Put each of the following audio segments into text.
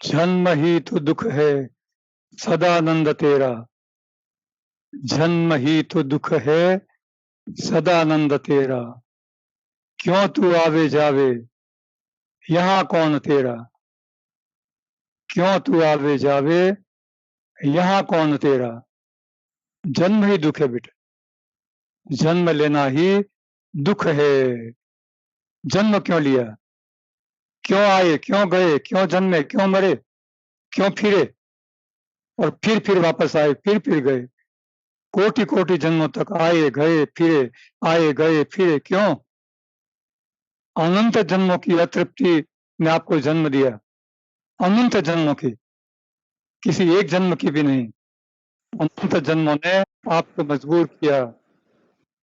जन्म ही तो दुख है सदानंद तेरा। जन्म ही तो दुख है सदानंद तेरा। क्यों तू आवे जावे यहाँ कौन तेरा। क्यों तू आवे जावे यहाँ कौन तेरा। जन्म ही दुख है बेटा, जन्म लेना ही दुख है। जन्म क्यों लिया, क्यों आए, क्यों गए, क्यों जन्मे, क्यों मरे, क्यों फिरे और फिर वापस आए, फिर गए। कोटि कोटि जन्मों तक आए गए फिरे, आए गए फिरे। क्यों? अनंत जन्मों की अतृप्ति ने आपको जन्म दिया, अनंत जन्मों की, किसी एक जन्म की भी नहीं। अनंत जन्मों ने आपको मजबूर किया।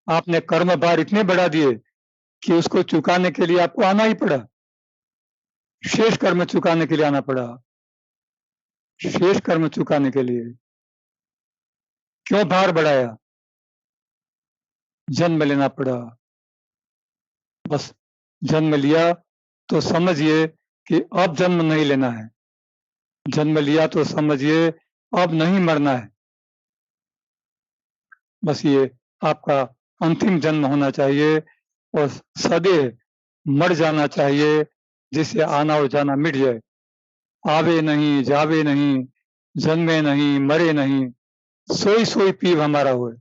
आपने कर्म भार इतने बढ़ा दिए कि उसको चुकाने के लिए आपको आना ही पड़ा। शेष कर्म चुकाने के लिए आना पड़ा, शेष कर्म चुकाने के लिए। क्यों भार बढ़ाया? जन्म लेना पड़ा। बस जन्म लिया तो समझिए कि अब जन्म नहीं लेना है। जन्म लिया तो समझिए अब नहीं मरना है। बस ये आपका अंतिम जन्म होना चाहिए और सदैव मर जाना चाहिए, जिससे आना और जाना मिट जाए। आवे नहीं, जावे नहीं, जन्मे नहीं, मरे नहीं, सोई सोई पीव हमारा होए।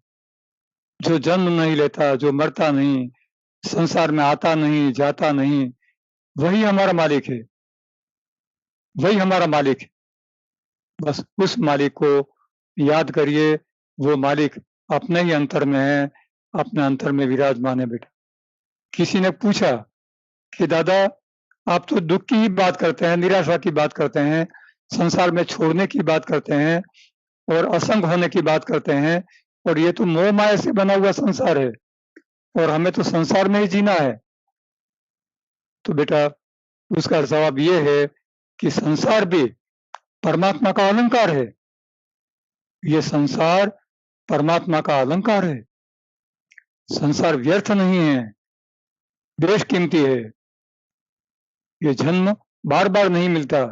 जो जन्म नहीं लेता, जो मरता नहीं, संसार में आता नहीं, जाता नहीं, वही हमारा मालिक है, वही हमारा मालिक है। बस उस मालिक को याद करिए। वो मालिक अपने ही अंतर में है, अपने अंतर में विराजमान है बेटा। किसी ने पूछा कि दादा आप तो दुख की ही बात करते हैं, निराशा की बात करते हैं, संसार में छोड़ने की बात करते हैं और असंग होने की बात करते हैं, और ये तो मोह माया से बना हुआ संसार है और हमें तो संसार में ही जीना है। तो बेटा उसका जवाब ये है कि संसार भी परमात्मा का अलंकार है। ये संसार परमात्मा का अलंकार है। संसार व्यर्थ नहीं है, बेशकीमती है। ये जन्म बार बार नहीं मिलता।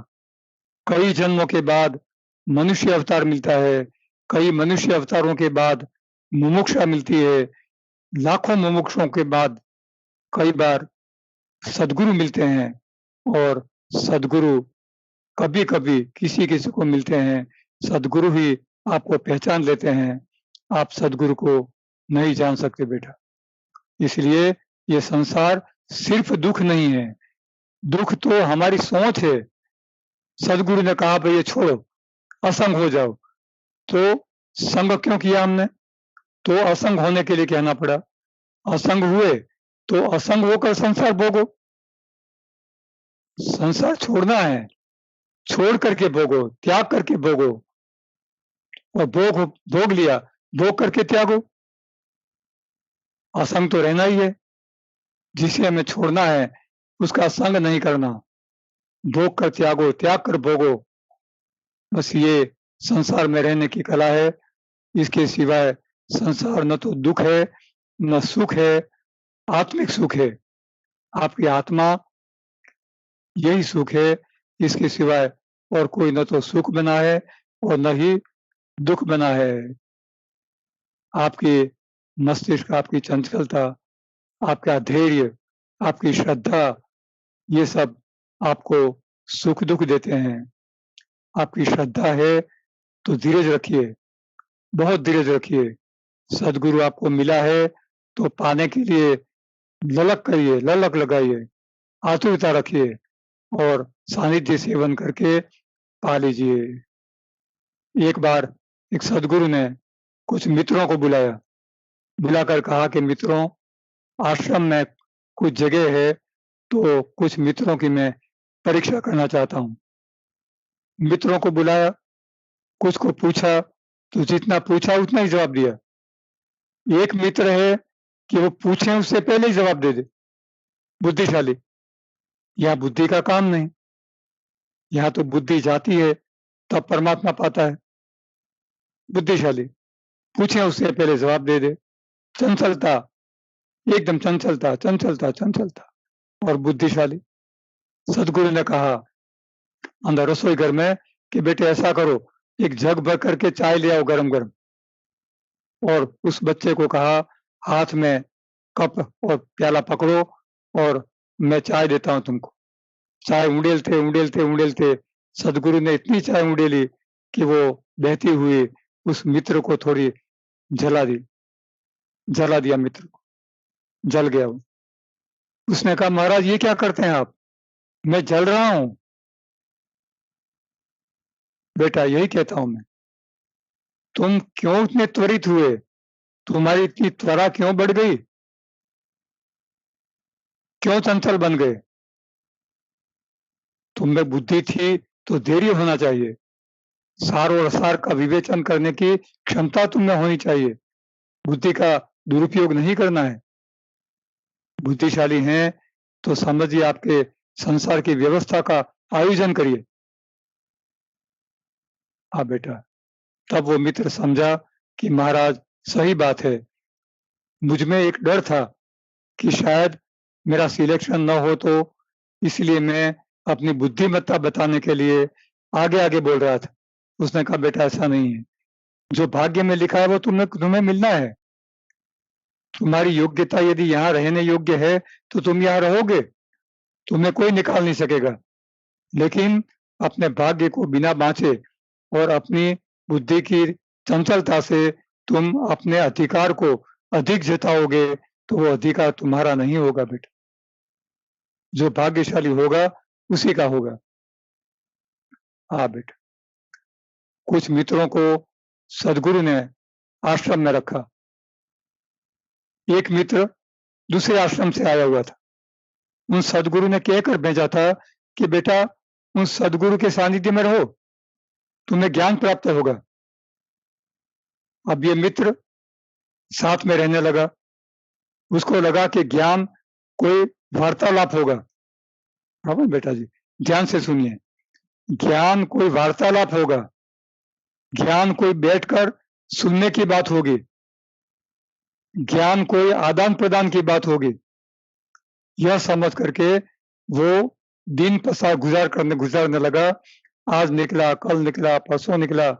कई जन्मों के बाद मनुष्य अवतार मिलता है, कई मनुष्य अवतारों के बाद मुमुक्षा मिलती है, लाखों मुमुक्षों के बाद कई बार सदगुरु मिलते हैं, और सदगुरु कभी कभी किसी किसी को मिलते हैं। सदगुरु ही आपको पहचान लेते हैं, आप सदगुरु को नहीं जान सकते बेटा। इसलिए ये संसार सिर्फ दुख नहीं है, दुख तो हमारी सोच है। सदगुरु ने कहा भाई ये छोड़ो, असंग हो जाओ, तो संग क्यों किया हमने? तो असंग होने के लिए कहना पड़ा। असंग हुए तो असंग होकर संसार भोगो। संसार छोड़ना है, छोड़ करके भोगो, त्याग करके भोगो, और भोग लिया, भोग करके त्यागो। असंग तो रहना ही है। जिसे हमें छोड़ना है उसका संग नहीं करना। भोग कर त्यागो, त्याग कर भोगो। बस ये संसार में रहने की कला है। इसके सिवाय संसार न तो दुख है न सुख है, आत्मिक सुख है। आपकी आत्मा यही सुख है, इसके सिवाय और कोई न तो सुख बना है और न ही दुख बना है। आपके मस्तिष्क, आपकी चंचलता, आपका धैर्य, आपकी श्रद्धा, ये सब आपको सुख दुख देते हैं। आपकी श्रद्धा है तो धीरज रखिए, बहुत धीरज रखिए। सदगुरु आपको मिला है तो पाने के लिए ललक करिए, ललक लगाइए, आतुरता रखिए और सानिध्य सेवन करके पा लीजिए। एक बार एक सदगुरु ने कुछ मित्रों को बुलाया, बुलाकर कहा कि मित्रों, आश्रम में कुछ जगह है तो कुछ मित्रों की मैं परीक्षा करना चाहता हूँ। मित्रों को बुलाया, कुछ को पूछा तो जितना पूछा उतना ही जवाब दिया। एक मित्र है कि वो पूछे उससे पहले ही जवाब दे दे, बुद्धिशाली। यहाँ बुद्धि का काम नहीं, यहाँ तो बुद्धि जाती है तब परमात्मा पाता है। बुद्धिशाली पूछे उससे पहले जवाब दे दे। चंचलता, एकदम चंचलता चंचलता चंचलता। और बुद्धिशाली, सदगुरु ने कहा अंदर रसोई घर में कि बेटे ऐसा करो, एक जग भर करके चाय ले आओ गरम गरम। और उस बच्चे को कहा, हाथ में कप और प्याला पकड़ो और मैं चाय देता हूं तुमको। चाय उंडेलते उंडेलते उंडेलते सदगुरु ने इतनी चाय उंडेली कि वो बहती हुई उस मित्र को थोड़ी जला दी, जला दिया मित्र को, जल गया वो। उसने कहा, महाराज ये क्या करते हैं आप, मैं जल रहा हूं। बेटा यही कहता हूं मैं, तुम क्यों इतने त्वरित हुए, तुम्हारी इतनी त्वरा क्यों बढ़ गई, क्यों चंचल बन गए। तुम में बुद्धि थी तो धैर्य होना चाहिए, सार और असार का विवेचन करने की क्षमता तुम में होनी चाहिए, बुद्धि का दुरुपयोग नहीं करना है। बुद्धिशाली हैं तो समझिए आपके संसार की व्यवस्था का आयोजन करिए। हाँ बेटा, तब वो मित्र समझा कि महाराज सही बात है, मुझ में एक डर था कि शायद मेरा सिलेक्शन न हो, तो इसलिए मैं अपनी बुद्धिमत्ता बताने के लिए आगे आगे बोल रहा था। उसने कहा, बेटा ऐसा नहीं है, जो भाग्य में लिखा है वो तुम्हें मिलना है। तुम्हारी योग्यता यदि यहाँ रहने योग्य है तो तुम यहाँ रहोगे, तुम्हें कोई निकाल नहीं सकेगा। लेकिन अपने भाग्य को बिना बांचे और अपनी बुद्धि की चंचलता से तुम अपने अधिकार को अधिक जताओगे तो वो अधिकार तुम्हारा नहीं होगा बेटा, जो भाग्यशाली होगा उसी का होगा। हाँ बेटा, कुछ मित्रों को सदगुरु ने आश्रम में रखा। एक मित्र दूसरे आश्रम से आया हुआ था, उन सदगुरु ने कहकर भेजा था कि बेटा उन सदगुरु के सानिध्य में रहो, तुम्हें ज्ञान प्राप्त होगा। अब ये मित्र साथ में रहने लगा, उसको लगा कि ज्ञान कोई वार्तालाप होगा। बराबर बेटा जी, ध्यान से सुनिए, ज्ञान कोई वार्तालाप होगा, ज्ञान कोई बैठकर सुनने की बात होगी, ज्ञान कोई आदान प्रदान की बात होगी। यह समझ करके वो दिन पसार गुजारने लगा। आज निकला, कल निकला, परसों निकला,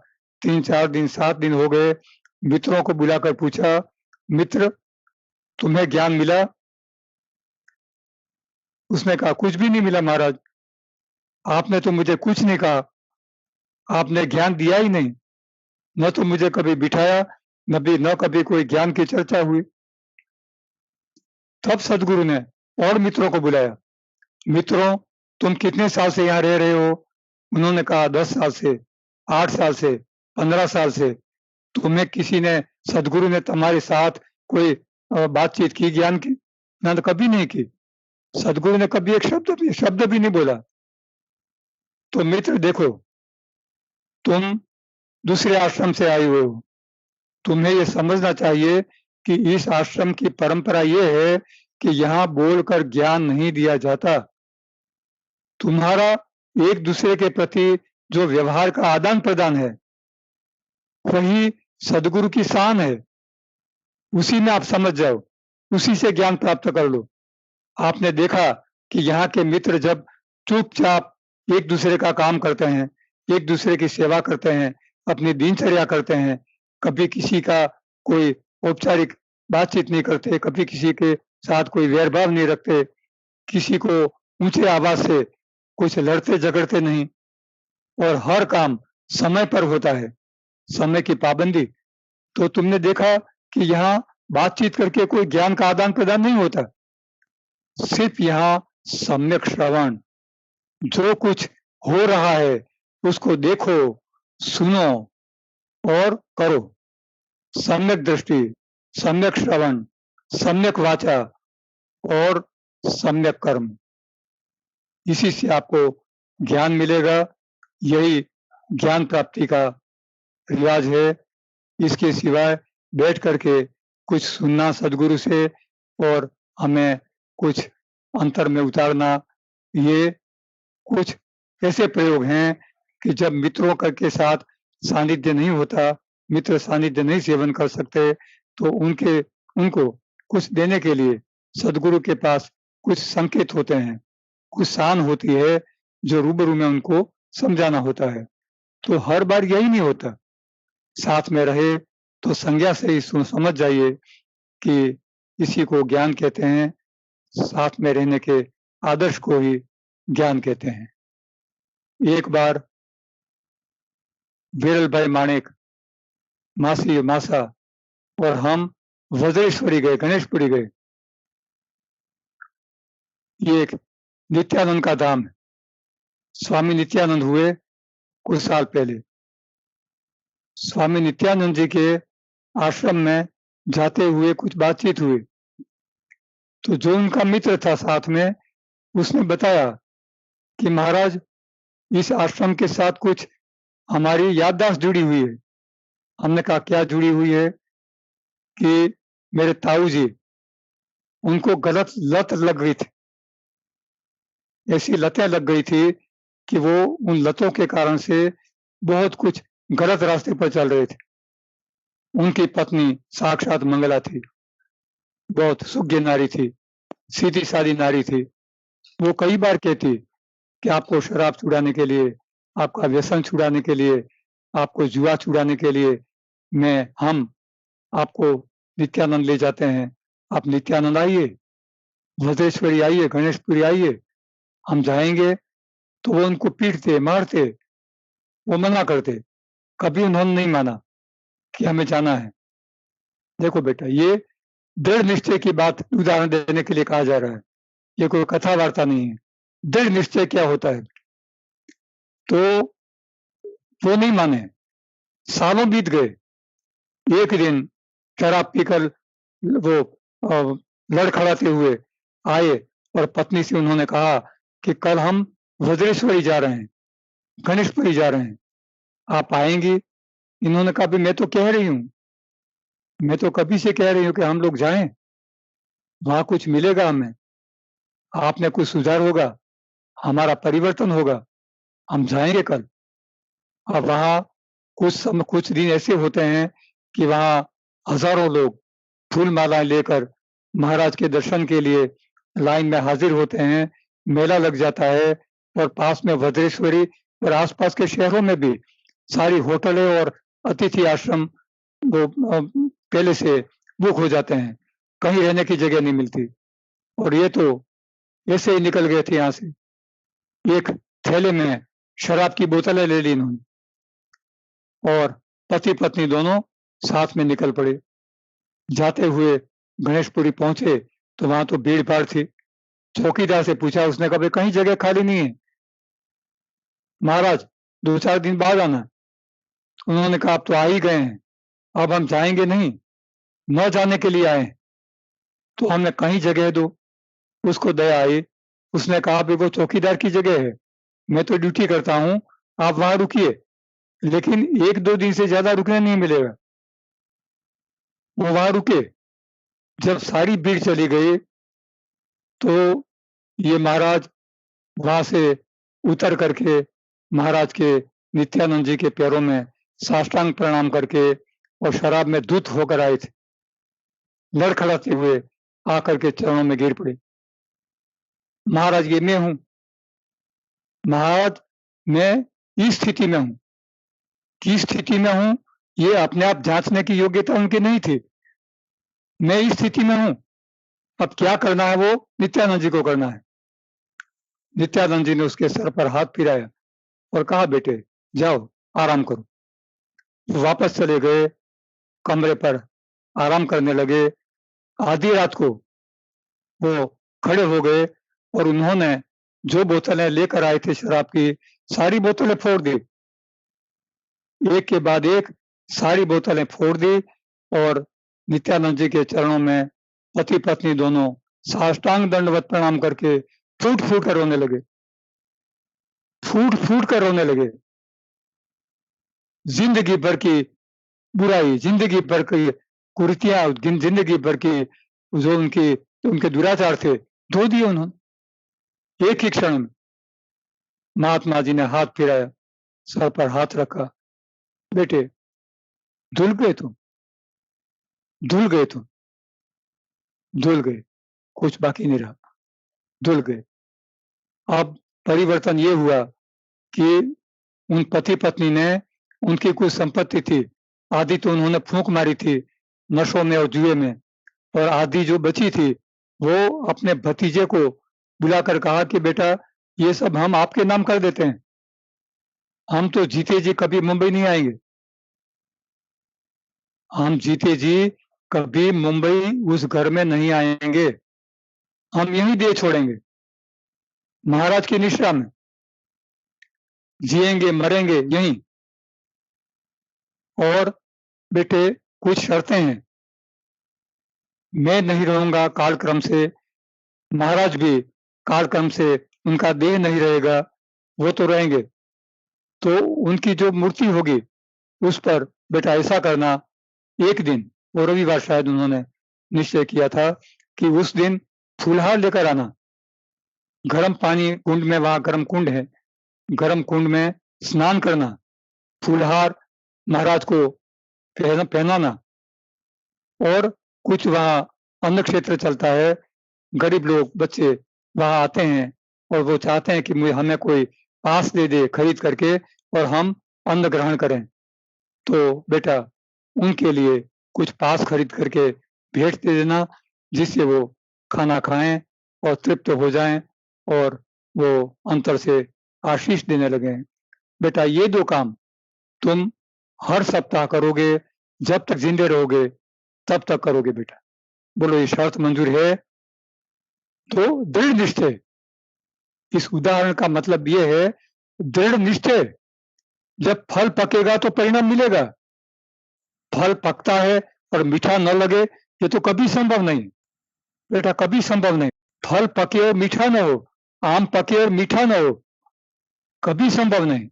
3-4 दिन 7 दिन हो गए। मित्रों को बुलाकर पूछा, मित्र तुम्हें ज्ञान मिला? उसने कहा, कुछ भी नहीं मिला महाराज, आपने तो मुझे कुछ नहीं कहा, आपने ज्ञान दिया ही नहीं, न तो मुझे कभी बिठाया, न कभी कोई ज्ञान की चर्चा हुई। तब सदगुरु ने और मित्रों को बुलाया, मित्रों तुम कितने साल से यहाँ रह रहे हो? उन्होंने कहा 10 साल से, 8 साल से, 15 साल से। तुम्हें किसी ने, सदगुरु ने तुम्हारे साथ कोई बातचीत की ज्ञान की? ना, तो कभी नहीं की। सदगुरु ने कभी एक शब्द भी नहीं बोला। तो मित्र देखो, तुम दूसरे आश्रम से आए हुए हो, तुम्हें ये समझना चाहिए कि इस आश्रम की परंपरा ये है कि यहाँ बोलकर ज्ञान नहीं दिया जाता। तुम्हारा एक दूसरे के प्रति जो व्यवहार का आदान प्रदान है वही सदगुरु की शान है, उसी में आप समझ जाओ, उसी से ज्ञान प्राप्त कर लो। आपने देखा कि यहाँ के मित्र जब चुपचाप एक दूसरे का काम करते हैं, एक दूसरे की सेवा करते हैं, अपनी दिनचर्या करते हैं, कभी किसी का कोई औपचारिक बातचीत नहीं करते, कभी किसी के साथ कोई वैरभाव नहीं रखते, किसी को ऊंचे आवाज से कुछ लड़ते झगड़ते नहीं, और हर काम समय पर होता है, समय की पाबंदी। तो तुमने देखा कि यहाँ बातचीत करके कोई ज्ञान का आदान प्रदान नहीं होता, सिर्फ यहाँ सम्यक श्रवण, जो कुछ हो रहा है उसको देखो, सुनो और करो। सम्यक दृष्टि, सम्यक श्रवण, सम्यक वाचा और सम्यक कर्म, इसी से आपको ज्ञान मिलेगा। यही ज्ञान प्राप्ति का रिवाज है। इसके सिवाय बैठ करके कुछ सुनना सदगुरु से और हमें कुछ अंतर में उतारना, ये कुछ ऐसे प्रयोग हैं कि जब मित्रों के साथ सानिध्य नहीं होता, मित्र सानिध्य नहीं सेवन कर सकते, तो उनको कुछ देने के लिए सदगुरु के पास कुछ संकेत होते हैं, कुछ शान होती है जो रूबरू में उनको समझाना होता है। तो हर बार यही नहीं होता। साथ में रहे तो संज्ञा से ही समझ जाइए कि इसी को ज्ञान कहते हैं। साथ में रहने के आदर्श को ही ज्ञान कहते हैं। एक बार वीरल भाई माणेक, मासी मासा और हम वज्रेश्वरी गए, गणेशपुरी गए। ये एक नित्यानंद का धाम है। स्वामी नित्यानंद हुए कुछ साल पहले। स्वामी नित्यानंद जी के आश्रम में जाते हुए कुछ बातचीत हुई, तो जो उनका मित्र था साथ में, उसने बताया कि महाराज, इस आश्रम के साथ कुछ हमारी याददाश्त जुड़ी हुई है। हमने कहा क्या जुड़ी हुई है? कि मेरे ताऊ जी, उनको गलत लत लग गई थी। ऐसी लतें लग गई थी कि वो उन लतों के कारण से बहुत कुछ गलत रास्ते पर चल रहे थे। उनकी पत्नी साक्षात मंगला थी, बहुत सुज्ञ नारी थी, सीधी सादी नारी थी। वो कई बार कहती कि आपको शराब छुड़ाने के लिए, आपका व्यसन छुड़ाने के लिए, आपको जुआ छुड़ाने के लिए हम आपको नित्यानंद ले जाते हैं। आप नित्यानंद आइए, वज्रेश्वरी आइए, गणेशपुरी आइए। हम जाएंगे तो वो उनको पीटते, मारते, वो मना करते। कभी उन्होंने नहीं माना कि हमें जाना है। देखो बेटा, ये दृढ़ निश्चय की बात उदाहरण देने के लिए कहा जा रहा है, ये कोई कथा वार्ता नहीं है। दृढ़ निश्चय क्या होता है? तो वो नहीं माने। सालों बीत गए। एक दिन शराब पीकर वो लड़खड़ाते हुए आए और पत्नी से उन्होंने कहा कि कल हम वज्रेश्वरी जा रहे हैं, गणेशपुरी जा रहे हैं, आप आएंगी? इन्होंने कहा भी मैं तो कह रही हूँ, मैं तो कभी से कह रही हूँ कि हम लोग जाएं, वहां कुछ मिलेगा हमें, आप में कुछ सुधार होगा, हमारा परिवर्तन होगा, हम जाएंगे कल। अब वहां कुछ दिन ऐसे होते हैं कि वहां हजारों लोग फूल मालाएं लेकर महाराज के दर्शन के लिए लाइन में हाजिर होते हैं। मेला लग जाता है और पास में वज्रेश्वरी और आसपास के शहरों में भी सारी होटलें और अतिथि आश्रम वो पहले से बुक हो जाते हैं। कहीं रहने की जगह नहीं मिलती। और ये तो ऐसे ही निकल गए थे यहाँ से। एक थैले में शराब की बोतलें ले ली इन्होंने और पति पत्नी दोनों साथ में निकल पड़े। जाते हुए गणेशपुरी पहुंचे तो वहां तो भीड़ भाड़ थी। चौकीदार से पूछा, उसने कहा कहीं जगह खाली नहीं है महाराज, 2-4 दिन बाद आना। उन्होंने कहा आप तो आ ही गए हैं, अब हम जाएंगे नहीं, न जाने के लिए आए, तो हमें कहीं जगह दो। उसको दया आई। उसने कहा भी वो चौकीदार की जगह है, मैं तो ड्यूटी करता हूं, आप वहां रुकिए, लेकिन 1-2 दिन से ज्यादा रुकने नहीं मिलेगा। वो वहां रुके। जब सारी भीड़ चली गई तो ये महाराज वहां से उतर करके महाराज के नित्यानंद जी के पैरों में साष्टांग प्रणाम करके और शराब में धुत होकर आए थे। लड़खड़ाते हुए आकर के चरणों में गिर पड़े। महाराज, ये मैं हूं महाराज, मैं इस स्थिति में हूं। किस स्थिति में हूं ये अपने आप जांचने की योग्यता उनकी नहीं थी। मैं इस स्थिति में हूं, अब क्या करना है वो नित्यानंद जी को करना है। नित्यानंद जी ने उसके सर पर हाथ फिराया और कहा, बेटे जाओ आराम करो। वापस चले गए, कमरे पर आराम करने लगे। आधी रात को वो खड़े हो गए और उन्होंने जो बोतलें लेकर आए थे शराब की, सारी बोतलें फोड़ दी। एक के बाद एक सारी बोतलें फोड़ दी और नित्यानंद जी के चरणों में पति पत्नी दोनों साष्टांग दंडवत प्रणाम करके फूट फूट कर रोने लगे। फूट फूट कर रोने लगे। जिंदगी भर की बुराई, जिंदगी भर की कुरीतियां, जिंदगी भर की जो उनके दुराचार थे, धो दिए उन्होंने एक ही क्षण में। महात्मा जी ने हाथ फिराया, सर पर हाथ रखा, बेटे धुल गए तुम, धुल गए तुम, धुल गए, कुछ बाकी नहीं रहा, धुल गए। अब परिवर्तन ये हुआ कि उन पति पत्नी ने, उनकी कुछ संपत्ति थी, आधी तो उन्होंने फूंक मारी थी नशों में और जुए में, और आधी जो बची थी वो अपने भतीजे को बुलाकर कहा कि बेटा ये सब हम आपके नाम कर देते हैं, हम तो जीते जी कभी मुंबई नहीं आएंगे, हम जीते जी कभी मुंबई उस घर में नहीं आएंगे, हम यहीं दे छोड़ेंगे महाराज की निश्रा में, जिएंगे मरेंगे यहीं। और बेटे कुछ शर्तें हैं, मैं नहीं रहूंगा कालक्रम से, महाराज भी कालक्रम से, उनका देह नहीं रहेगा, वो तो रहेंगे, तो उनकी जो मूर्ति होगी उस पर बेटा ऐसा करना, एक दिन, वो रविवार शायद उन्होंने निश्चय किया था कि उस दिन फूलहार लेकर आना, गर्म पानी कुंड में, वहां गर्म कुंड है, गर्म कुंड में स्नान करना, फूलहार महाराज को पहनाना, और कुछ वहाँ अन्न क्षेत्र चलता है, गरीब लोग बच्चे वहाँ आते हैं और वो चाहते हैं कि हमें कोई पास दे दे खरीद करके और हम अन्न ग्रहण करें, तो बेटा उनके लिए कुछ पास खरीद करके भेंट दे देना, जिससे वो खाना खाएं और तृप्त हो जाएं और वो अंतर से आशीष देने लगें। बेटा ये 2 काम तुम हर सप्ताह करोगे, जब तक जिंदे रहोगे तब तक करोगे बेटा। बोलो ये शर्त मंजूर है? तो दृढ़ निश्चय, इस उदाहरण का मतलब ये है, दृढ़ निश्चय, जब फल पकेगा तो परिणाम मिलेगा, फल पकता है और मीठा न लगे ये तो कभी संभव नहीं बेटा, कभी संभव नहीं। फल पके और मीठा न हो, आम पके और मीठा न हो, कभी संभव नहीं।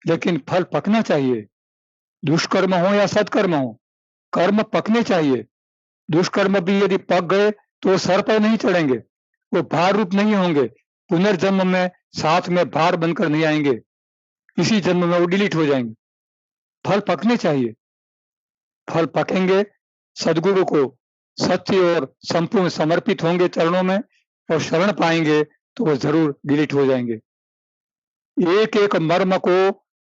लेकिन फल पकना चाहिए, दुष्कर्म हो या सत्कर्म हो, कर्म पकने चाहिए। दुष्कर्म भी यदि पक गए तो वो सर पर नहीं चढ़ेंगे, वो भार रूप नहीं होंगे, पुनर्जन्म में साथ में भार बनकर नहीं आएंगे, इसी जन्म में वो डिलीट हो जाएंगे। फल पकने चाहिए, फल पकेंगे, सदगुरु को सच्चे और संपूर्ण समर्पित होंगे चरणों में और शरण पाएंगे तो वो जरूर डिलीट हो जाएंगे। एक एक मर्म को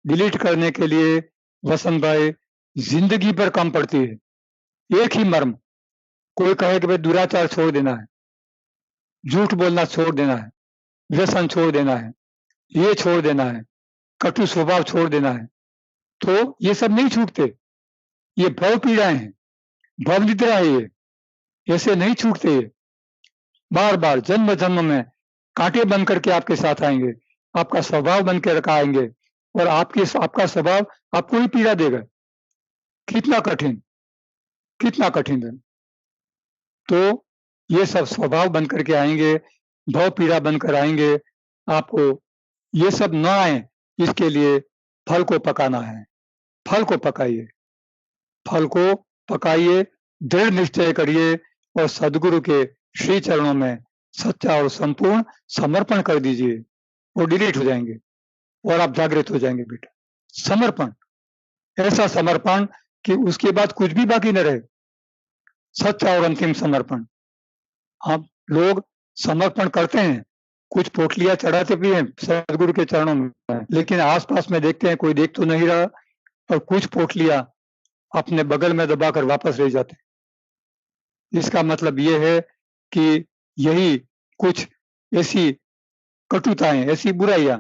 डिलीट करने के लिए वसंत भाई जिंदगी भर कम पड़ती है। एक ही मर्म, कोई कहे कि भाई दुराचार छोड़ देना है, झूठ बोलना छोड़ देना है, व्यसन छोड़ देना है, ये छोड़ देना है, कटु स्वभाव छोड़ देना है, तो ये सब नहीं छूटते, ये भव पीड़ाएं हैं, भव निद्रा है, ये ऐसे नहीं छूटते, ये बार बार जन्म जन्म में कांटे बन करके आपके साथ आएंगे, आपका स्वभाव बन के रखा आएंगे और आपका स्वभाव आपको ही पीड़ा देगा। कितना कठिन, कितना कठिन है। तो ये सब स्वभाव बन करके आएंगे, भव पीड़ा बनकर आएंगे, आपको ये सब न आए इसके लिए फल को पकाना है, फल को पकाइए, फल को पकाइए, दृढ़ निश्चय करिए और सदगुरु के श्री चरणों में सच्चा और संपूर्ण समर्पण कर दीजिए, वो डिलीट हो जाएंगे और आप जागृत हो जाएंगे बेटा। समर्पण, ऐसा समर्पण कि उसके बाद कुछ भी बाकी न रहे, सच्चा और अंतिम समर्पण। हम लोग समर्पण करते हैं, कुछ पोटलियां चढ़ाते भी हैं सदगुरु के चरणों में, लेकिन आसपास में देखते हैं कोई देख तो नहीं रहा, और कुछ पोटलियां अपने बगल में दबाकर वापस ले जाते हैं। इसका मतलब ये है कि यही कुछ ऐसी कटुताएं, ऐसी बुराइयां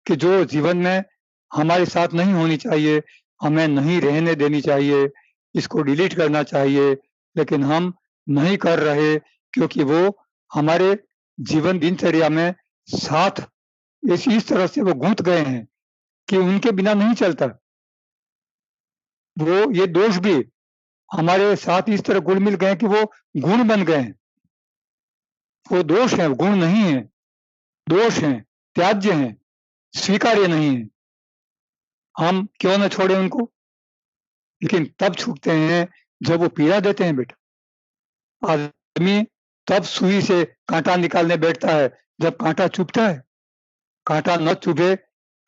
कि जो जीवन में हमारे साथ नहीं होनी चाहिए, हमें नहीं रहने देनी चाहिए, इसको डिलीट करना चाहिए, लेकिन हम नहीं कर रहे क्योंकि वो हमारे जीवन दिनचर्या में साथ इस तरह से वो गूंथ गए हैं कि उनके बिना नहीं चलता। वो ये दोष भी हमारे साथ इस तरह गुण मिल गए कि वो गुण बन गए हैं। वो दोष है, गुण नहीं है, दोष हैं, त्याज्य हैं, स्वीकार्य नहीं है। हम क्यों न छोड़े उनको, लेकिन तब छूटते हैं जब वो पीड़ा देते हैं बेटा। आदमी तब सुई से कांटा निकालने बैठता है जब कांटा चुभता है, कांटा न चुभे,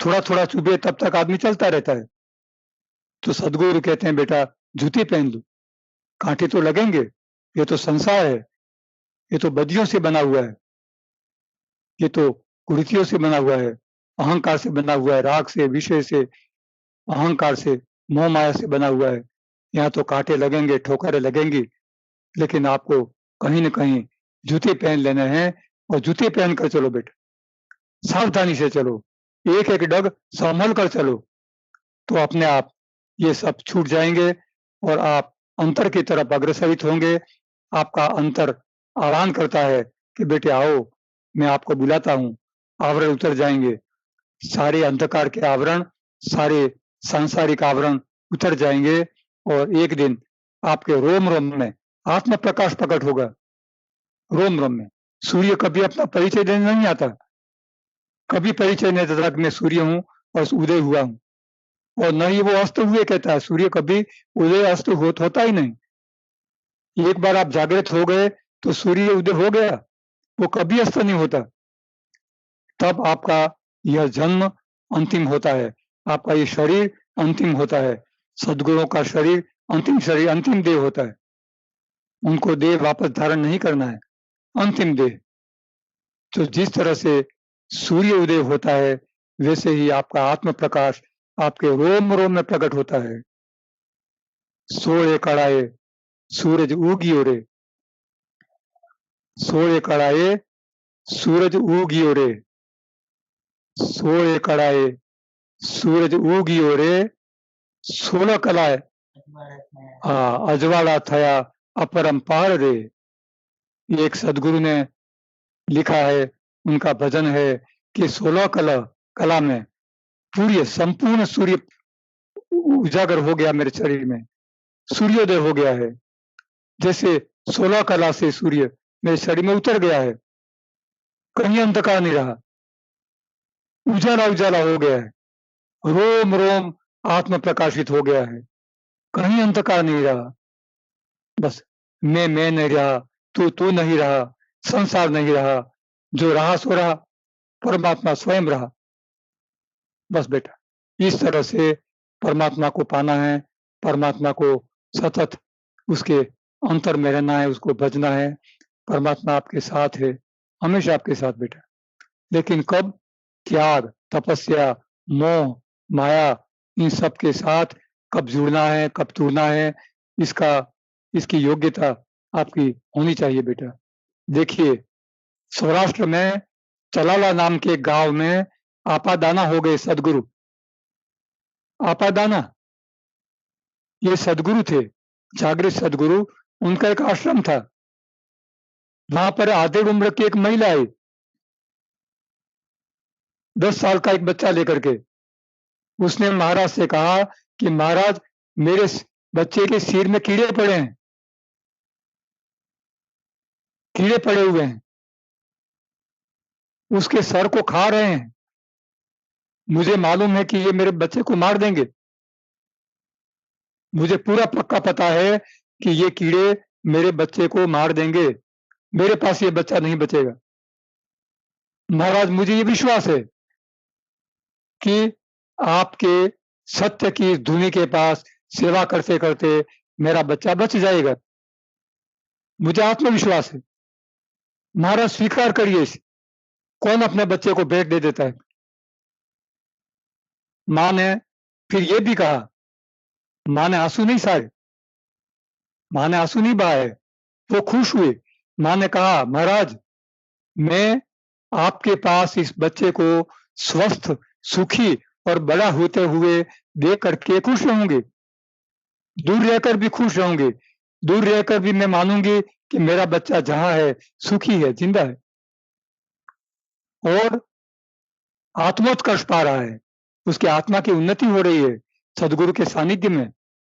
थोड़ा थोड़ा चुभे, तब तक आदमी चलता रहता है। तो सदगुरु कहते हैं बेटा जूती पहन लो, कांटे तो लगेंगे, ये तो संसार है, ये तो बदियों से बना हुआ है, ये तो कुरीतियों से बना हुआ है, अहंकार से बना हुआ है, राग से, विषय से, अहंकार से, मोह माया से बना हुआ है। यहाँ तो कांटे लगेंगे, ठोकरें लगेंगी, लेकिन आपको कहीं न कहीं जूते पहन लेने हैं और जूते पहन कर चलो बेटा, सावधानी से चलो, एक-एक डग संभल कर चलो, तो अपने आप ये सब छूट जाएँगे और आप अंतर की तरफ अग्रसरित होंगे। आपका अंतर आह्वान करता है कि बेटे आओ, मैं आपको बुलाता हूँ, आवरण उतर जाएँगे। सारे अंधकार के आवरण, सारे सांसारिक आवरण उतर जाएँगे और एक दिन आपके रोम-रोम में आत्म प्रकाश प्रकट होगा, रोम-रोम में। सूर्य कभी अपना परिचय देने नहीं आता, कभी परिचय नहीं देता कि मैं सूर्य हूँ और उदय हुआ हूँ, और न ही वो अस्त हुए कहता है। सूर्य कभी उदय अस्त होता ही नहीं। एक बार आप जागृत हो गए तो सूर्य उदय हो गया, वो कभी अस्त नहीं होता। तब आपका यह जन्म अंतिम होता है, आपका ये शरीर अंतिम होता है। सद्गुरुओं का शरीर, अंतिम देह होता है। उनको देह वापस धारण नहीं करना है, अंतिम देह। तो जिस तरह से सूर्य उदय होता है, वैसे ही आपका आत्म प्रकाश आपके रोम-रोम में प्रकट होता है। सोए कड़ाए सूरज उगियो रे, सोए कड़ाए सूरज उगियो रे, सोए कड़ाए सूरज उगियो रे, 16 कलाए अजवाड़ा थया अपरंपार रे। ये एक सदगुरु ने लिखा है, उनका भजन है कि 16 कला में संपूर्ण सूर्य उजागर हो गया मेरे शरीर में, सूर्योदय हो गया है। जैसे 16 कला से सूर्य मेरे शरीर में उतर गया है, कहीं अंधकार नहीं रहा, उजाला उजाला हो गया है, रोम रोम आत्म प्रकाशित हो गया है, कहीं अंधकार नहीं रहा। बस मैं नहीं रहा, तू नहीं रहा, संसार नहीं रहा, जो रहा सो रहा, परमात्मा स्वयं रहा। बस बेटा, इस तरह से परमात्मा को पाना है, परमात्मा को सतत उसके अंतर में रहना है, उसको भजना है। परमात्मा आपके साथ है, हमेशा आपके साथ बेटा। लेकिन कब? त्याग, तपस्या, मोह, माया, इन सब के साथ कब जुड़ना है, कब टूटना है, इसकी योग्यता आपकी होनी चाहिए बेटा। देखिए, सौराष्ट्र में चलाला नाम के गांव में आपादाना हो गए सदगुरु। आपादाना ये सदगुरु थे, जागृत सदगुरु। उनका एक आश्रम था, वहां पर आधे उम्र की एक महिला आई, 10 साल का एक बच्चा लेकर के। उसने महाराज से कहा कि महाराज, मेरे बच्चे के सिर में कीड़े पड़े हैं, कीड़े पड़े हुए हैं, उसके सर को खा रहे हैं, मुझे मालूम है कि ये मेरे बच्चे को मार देंगे, मुझे पूरा पक्का पता है कि ये कीड़े मेरे बच्चे को मार देंगे, मेरे पास ये बच्चा नहीं बचेगा। महाराज, मुझे ये विश्वास है कि आपके सत्य की धुनी के पास सेवा करते करते मेरा बच्चा बच जाएगा, मुझे आत्मविश्वास है। महाराज, स्वीकार करिए इसे। कौन अपने बच्चे को भेंट दे देता है? मां ने फिर ये भी कहा, मां ने आंसू नहीं सहाए, मां ने आंसू नहीं बहाए, वो खुश हुए। मां ने कहा, महाराज, मैं आपके पास इस बच्चे को स्वस्थ, सुखी और बड़ा होते हुए देख करके खुश रहूंगी, दूर रहकर भी खुश रहूंगी, दूर रहकर भी मैं मानूंगी कि मेरा बच्चा जहां है सुखी है, जिंदा है और आत्मोत्कर्ष पा रहा है, उसकी आत्मा की उन्नति हो रही है सदगुरु के सानिध्य में।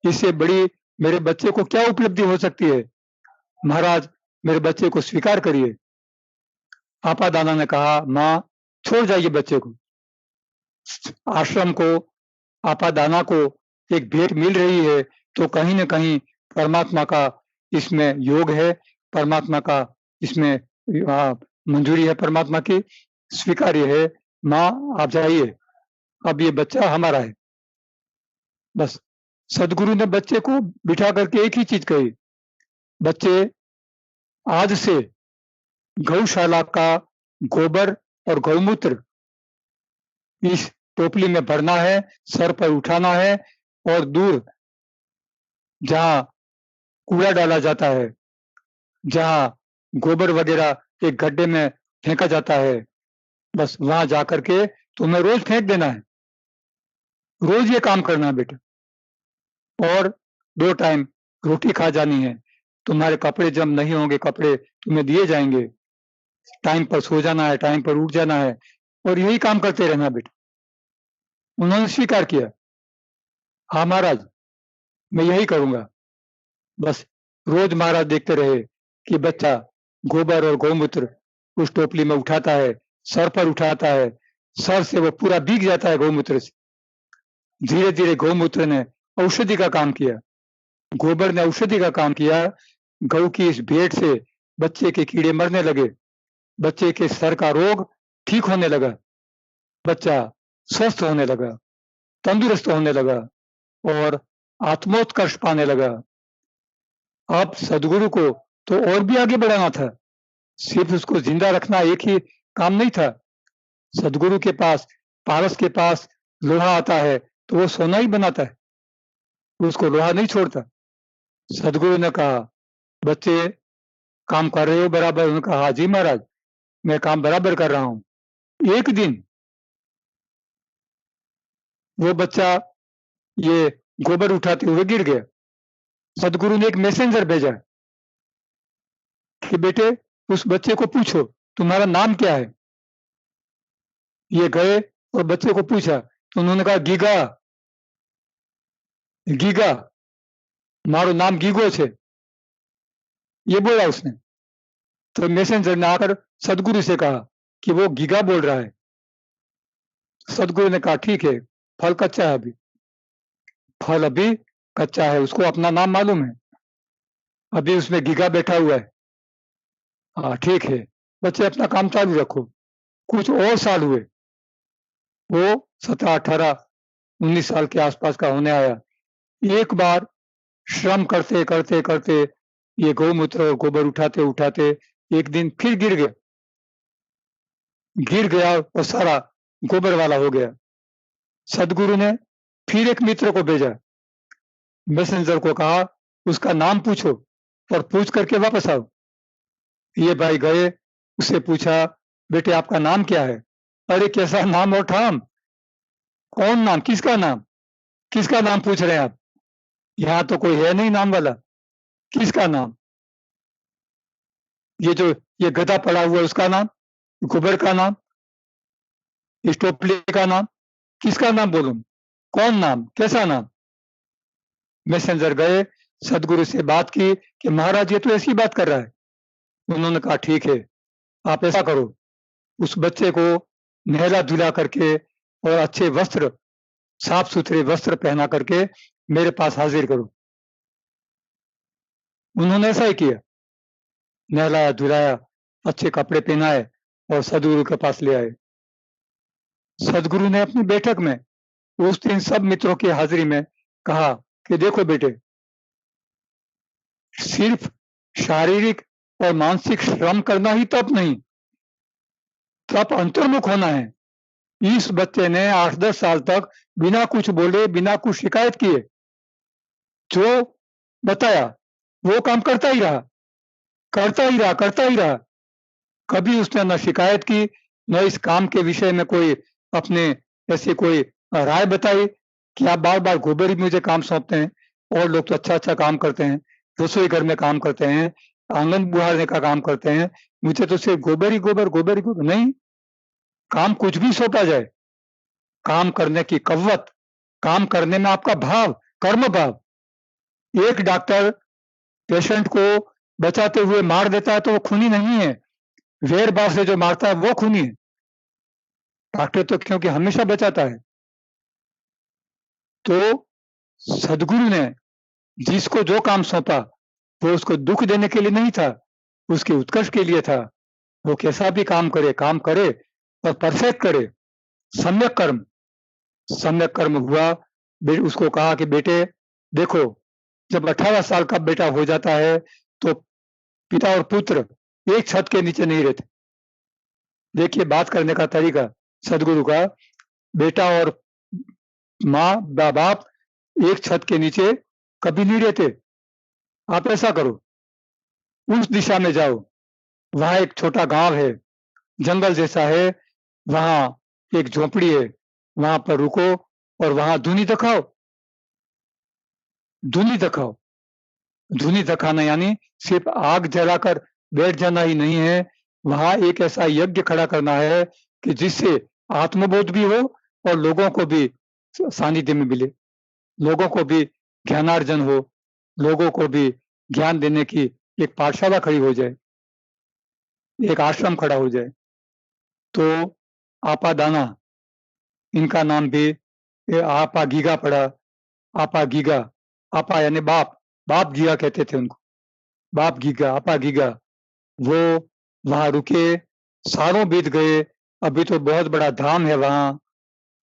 इससे बड़ी मेरे बच्चे को क्या उपलब्धि हो सकती है? महाराज, मेरे बच्चे को स्वीकार करिए। आपादाना ने कहा, मां, छोड़ जाइए बच्चे को। आश्रम को, आपादाना को एक भेंट मिल रही है, तो कहीं न कहीं परमात्मा का इसमें योग है, परमात्मा का इसमें मंजूरी है, परमात्मा की स्वीकार्य है। मां, आप जाइए, अब ये बच्चा हमारा है। बस सदगुरु ने बच्चे को बिठा करके एक ही चीज कही, बच्चे, आज से गौशाला का गोबर और गौमूत्र इस टोपली में भरना है, सर पर उठाना है और दूर जहाँ कूड़ा डाला जाता है, जहाँ गोबर वगैरह एक गड्ढे में फेंका जाता है, बस वहां जाकर के तुम्हें रोज फेंक देना है। रोज ये काम करना है बेटा। और 2 टाइम रोटी खा जानी है। तुम्हारे कपड़े जब नहीं होंगे, कपड़े तुम्हें दिए जाएंगे। टाइम पर सो जाना है, टाइम पर उठ जाना है और यही काम करते रहना बेटा। उन्होंने स्वीकार किया, हाँ महाराज, मैं यही करूंगा। बस रोज महाराज देखते रहे कि बच्चा गोबर और गौमूत्र उस टोपली में उठाता है, सर पर उठाता है, सर से वो पूरा भीग जाता है गौमूत्र से। धीरे धीरे गौमूत्र ने औषधि का काम किया, गोबर ने औषधि का काम किया। गऊ की इस भेंट से बच्चे के कीड़े मरने लगे, बच्चे के सर का रोग ठीक होने लगा, बच्चा स्वस्थ होने लगा, तंदुरुस्त होने लगा और आत्मोत्कर्ष पाने लगा। अब सदगुरु को तो और भी आगे बढ़ाना था, सिर्फ उसको जिंदा रखना एक ही काम नहीं था। सदगुरु के पास, पारस के पास लोहा आता है तो वो सोना ही बनाता है, उसको लोहा नहीं छोड़ता। सदगुरु ने कहा, बच्चे काम कर रहे हो बराबर? उन्होंने कहा, हाँ जी महाराज, मैं काम बराबर कर रहा हूं। एक दिन वो बच्चा ये गोबर उठाते हुए गिर गया। सदगुरु ने एक मैसेंजर भेजा कि बेटे उस बच्चे को पूछो तुम्हारा नाम क्या है। ये गए और बच्चे को पूछा तो उन्होंने कहा, गीगा, गीगा, मारो नाम गीगो छे, ये बोला उसने। तो मैसेंजर ने आकर सदगुरु से कहा कि वो गीगा बोल रहा है। सदगुरु ने कहा, ठीक है, फल कच्चा है, अभी फल अभी कच्चा है, उसको अपना नाम मालूम है, अभी उसमें गीगा बैठा हुआ है। हाँ ठीक है, बच्चे अपना काम चालू रखो। कुछ और साल हुए, वो 17, 18, 19 साल के आसपास का होने आया। एक बार श्रम करते करते करते ये गौमूत्र और गोबर उठाते उठाते एक दिन फिर गिर गया और सारा गोबर वाला हो गया। सदगुरु ने फिर एक मित्र को भेजा, मैसेंजर को कहा उसका नाम पूछो और पूछ करके वापस आओ। ये भाई गए, उससे पूछा, बेटे आपका नाम क्या है? अरे कैसा नाम और ठाम, कौन नाम, किसका नाम, किसका नाम पूछ रहे हैं आप? यहाँ तो कोई है नहीं नाम वाला, किसका नाम? ये जो ये गधा पड़ा हुआ है उसका नाम, गोबर का नाम, इस टोपली का नाम, किसका नाम बोलूं? कौन नाम, कैसा नाम? मैसेंजर गए, सदगुरु से बात की कि महाराज ये तो ऐसी बात कर रहा है। उन्होंने कहा, ठीक है, आप ऐसा करो, उस बच्चे को नहला धुला करके और अच्छे वस्त्र, साफ सुथरे वस्त्र पहना करके मेरे पास हाजिर करो। उन्होंने ऐसा ही किया, नहलाया धुलाया, अच्छे कपड़े पहनाए और सदगुरु के पास ले आए। सदगुरु ने अपनी बैठक में उस दिन सब मित्रों की हाजिरी में कहा कि देखो बेटे, सिर्फ शारीरिक और मानसिक श्रम करना ही तप नहीं, तप अंतर्मुख होना है। इस बच्चे ने 8-10 साल तक बिना कुछ बोले, बिना कुछ शिकायत किए, जो बताया वो काम करता ही रहा, करता ही रहा, करता ही रहा। कभी उसने न शिकायत की, न इस काम के विषय में कोई अपने ऐसी कोई राय बताई कि आप बार बार गोबर ही मुझे काम सौंपते हैं, और लोग तो अच्छा अच्छा काम करते हैं, रसोई घर में काम करते हैं, आंगन बुहारने का काम करते हैं, मुझे तो सिर्फ गोबर ही गोबर, गोबर ही गोबर। नहीं, काम कुछ भी सौंपा जाए, काम करने की कव्वत, काम करने में आपका भाव, कर्म भाव। एक डॉक्टर पेशेंट को बचाते हुए मार देता है तो वो खूनी नहीं है, वेर भाव से जो मारता है वो खूनी है। डॉक्टर तो क्योंकि हमेशा बचाता है। तो सदगुरु ने जिसको जो काम सौंपा वो उसको दुख देने के लिए नहीं था, उसके उत्कर्ष के लिए था। वो कैसा भी काम करे और परफेक्ट करे, सम्यक कर्म। सम्यक कर्म हुआ। उसको कहा कि बेटे देखो, जब 18 साल का बेटा हो जाता है तो पिता और पुत्र एक छत के नीचे नहीं रहते। देखिए बात करने का तरीका सदगुरु का, बेटा और माँ बाप एक छत के नीचे कभी नहीं रहते। आप ऐसा करो, उस दिशा में जाओ, वहां एक छोटा गांव है, जंगल जैसा है, वहां एक झोपड़ी है, वहां पर रुको और वहां धुनी दिखाओ। धुनी दिखाओ, धुनी दिखाना यानी सिर्फ आग जलाकर बैठ जाना ही नहीं है, वहां एक ऐसा यज्ञ खड़ा करना है कि जिससे आत्मबोध भी हो और लोगों को भी सानिध्य में मिले, लोगों को भी ज्ञानार्जन हो, लोगों को भी ज्ञान देने की एक पाठशाला खड़ी हो जाए, एक आश्रम खड़ा हो जाए। तो आपा दाना, इनका नाम भी आपा गीगा पड़ा। आपा गीगा, आपा यानी बाप, बाप गीगा कहते थे उनको, बाप गीगा, आपा गीगा। वो वहां रुके, सालों बीत गए, अभी तो बहुत बड़ा धाम है वहां,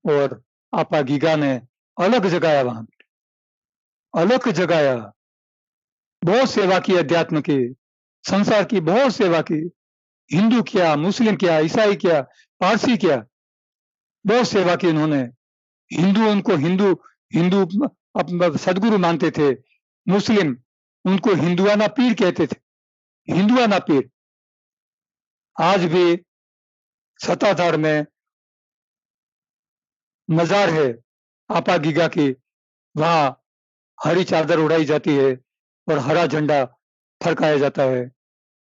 और आपा गीगा ने अलग जगाया, वहां अलग जगाया, बहुत सेवा की, अध्यात्म की, संसार की बहुत सेवा की, हिंदू किया, मुस्लिम किया, ईसाई किया, पारसी किया, बहुत सेवा की उन्होंने। हिंदू उनको हिंदू हिंदू सदगुरु मानते थे, मुस्लिम उनको हिंदुआना पीर कहते थे, हिंदुआना पीर। आज भी सत्ताधार में मजार है आपा गीगा की, वहां हरी चादर उड़ाई जाती है और हरा झंडा फड़काया जाता है,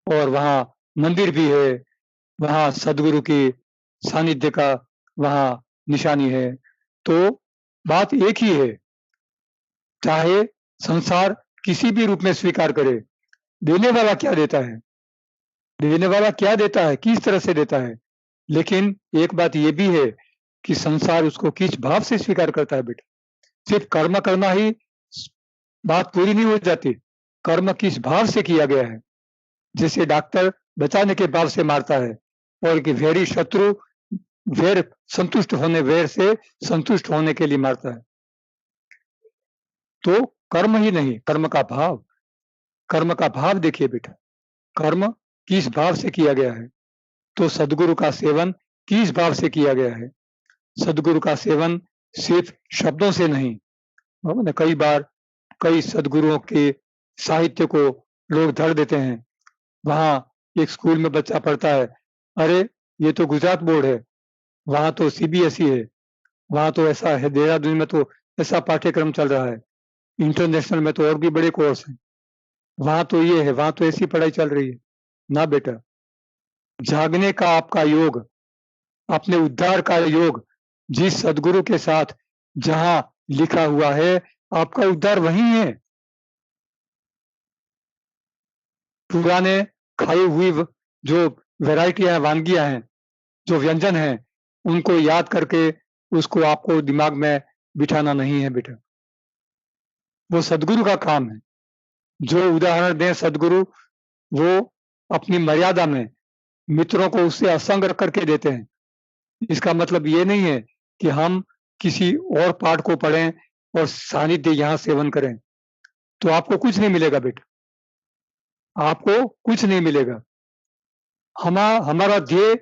और वहां मंदिर भी है, वहां सदगुरु की सानिध्य का वहां निशानी है। तो बात एक ही है, चाहे संसार किसी भी रूप में स्वीकार करे, देने वाला क्या देता है, देने वाला क्या देता है, किस तरह से देता है। लेकिन एक बात यह भी है कि संसार उसको किस भाव से स्वीकार करता है बेटा। सिर्फ कर्म करना ही बात पूरी नहीं हो जाती, कर्म किस भाव से किया गया है। जैसे डॉक्टर बचाने के भाव से मारता है, और कि वैरी शत्रु वैर संतुष्ट होने, वैर से संतुष्ट होने के लिए मारता है। तो कर्म ही नहीं, कर्म का भाव, कर्म का भाव देखिए बेटा, कर्म किस भाव से किया गया है। तो सदगुरु का सेवन किस भाव से किया गया है। सदगुरु का सेवन सिर्फ शब्दों से नहीं, कई बार कई सदगुरुओं के साहित्य को लोग धर देते हैं। वहां एक स्कूल में बच्चा पढ़ता है, अरे ये तो गुजरात बोर्ड है, वहां तो सीबीएसई है, वहां तो ऐसा है, देहरादून में तो ऐसा पाठ्यक्रम चल रहा है, इंटरनेशनल में तो और भी बड़े कोर्स हैं, वहां तो ये है, वहां तो ऐसी पढ़ाई चल रही है। ना बेटा, जागने का आपका योग, अपने उद्धार का योग जिस सदगुरु के साथ जहां लिखा हुआ है, आपका उद्धार वही है। पुराने खाई हुई जो वैरायटियां, वानगियां हैं, जो व्यंजन हैं, उनको याद करके उसको आपको दिमाग में बिठाना नहीं है बेटा, वो सदगुरु का काम है। जो उदाहरण दें सदगुरु, वो अपनी मर्यादा में मित्रों को उससे असंग रख करके देते हैं। इसका मतलब ये नहीं है कि हम किसी और पाठ को पढ़ें और सानिध्य यहाँ सेवन करें, तो आपको कुछ नहीं मिलेगा बेटा, आपको कुछ नहीं मिलेगा। हमारा ध्येय,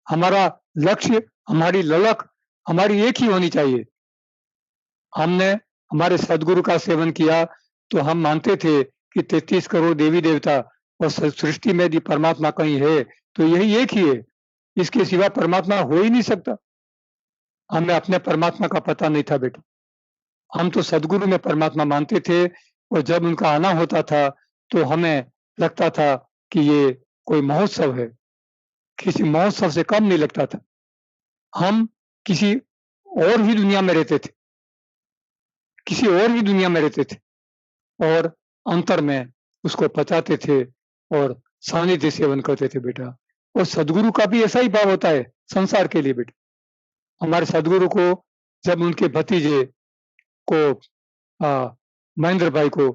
हमारा लक्ष्य, हमारी ललक, हमारी एक ही होनी चाहिए। हमने हमारे सदगुरु का सेवन किया तो हम मानते थे कि 33 करोड़ देवी देवता और सृष्टि में यदि परमात्मा कहीं है तो यही एक ही है, इसके सिवा परमात्मा हो ही नहीं सकता। हमें अपने परमात्मा का पता नहीं था बेटा, हम तो सदगुरु में परमात्मा मानते थे, और जब उनका आना होता था तो हमें लगता था कि ये कोई महोत्सव है, किसी महोत्सव से कम नहीं लगता था। हम किसी और ही दुनिया में रहते थे, किसी और ही दुनिया में रहते थे, और अंतर में उसको पचाते थे और सानिध्य सेवन करते थे बेटा। और सदगुरु का भी ऐसा ही भाव होता है संसार के लिए बेटा। हमारे सदगुरु को जब उनके भतीजे को महेंद्र भाई को